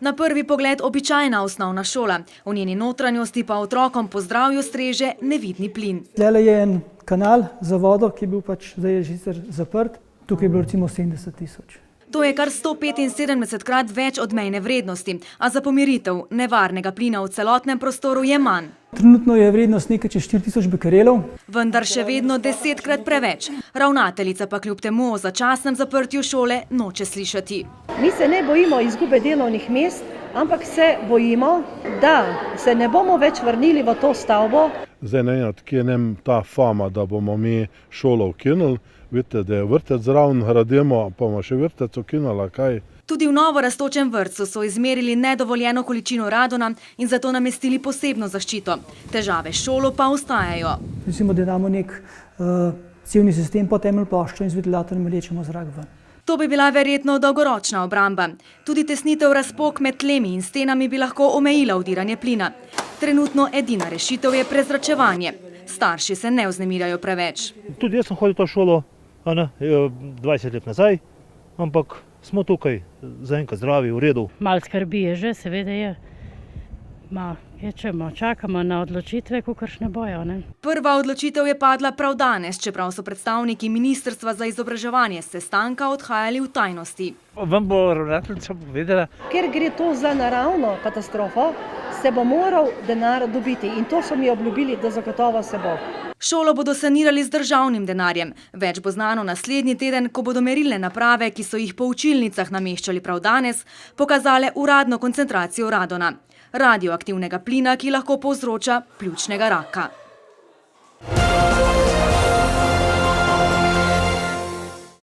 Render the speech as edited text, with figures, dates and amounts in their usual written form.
Na prvi pogled običajna osnovna šola, v njeni notranjosti pa otrokom po zdravju streže nevidni plin. Tule je en kanal za vodo, ki je bil zdaj je sicer zaprt. Tukaj je bilo recimo 70 000. To je kar 175-krat več od mejne vrednosti, a za pomiritev nevarnega plina v celotnem prostoru je manj. Trenutno je vrednost nekaj čez 4000 bekerelov. Vendar še vedno 10-krat preveč. Ravnateljica pa kljub temu o začasnem zaprtju šole noče slišati. Mi se ne bojimo izgube delovnih mest, ampak se bojimo, da se ne bomo več vrnili v to stavbo. Zdaj ne vem, odkje nam ta fama, da bomo mi šolo ukinuli. Vidite, da je vrtec zraven gradimo, pa bomo še vrtec ukinuli, kaj? Tudi v novo rastočem vrtcu so izmerili nedovoljeno količino radona in zato namestili posebno zaščito. Težave s šolo pa ostajajo. Mislimo, da damo nek cevni sistem po temelj ploščo in z ventilatorjem vlečemo zrak ven. To bi bila verjetno dolgoročna obramba. Tudi tesnitev razpok med tlemi in stenami bi lahko omejila vdiranje plina. Trenutno edina rešitev je prezračevanje. Starši se ne vznemirjajo preveč. Tudi jaz sem hodil v to šolo 20 let nazaj, ampak smo tukaj zaenkrat zdravi, v redu. Malo skrbi je že, seveda je. Čakamo na odločitve, kakršne bojo. Prva odločitev je padla prav danes, čeprav so predstavniki Ministrstva za izobraževanje s sestanka odhajali v tajnosti. Vam bo ravnateljica povedala. Ker gre to za naravno katastrofo, se bo moral denar dobiti in to so mi obljubili, da zagotovo se bo. Šolo bodo sanirali z državnim denarjem. Več bo znano naslednji teden, ko bodo merilne naprave, ki so jih po učilnicah nameščali prav danes, pokazale uradno koncentracijo radona. Radioaktivnega plina, ki lahko povzroča pljučnega raka.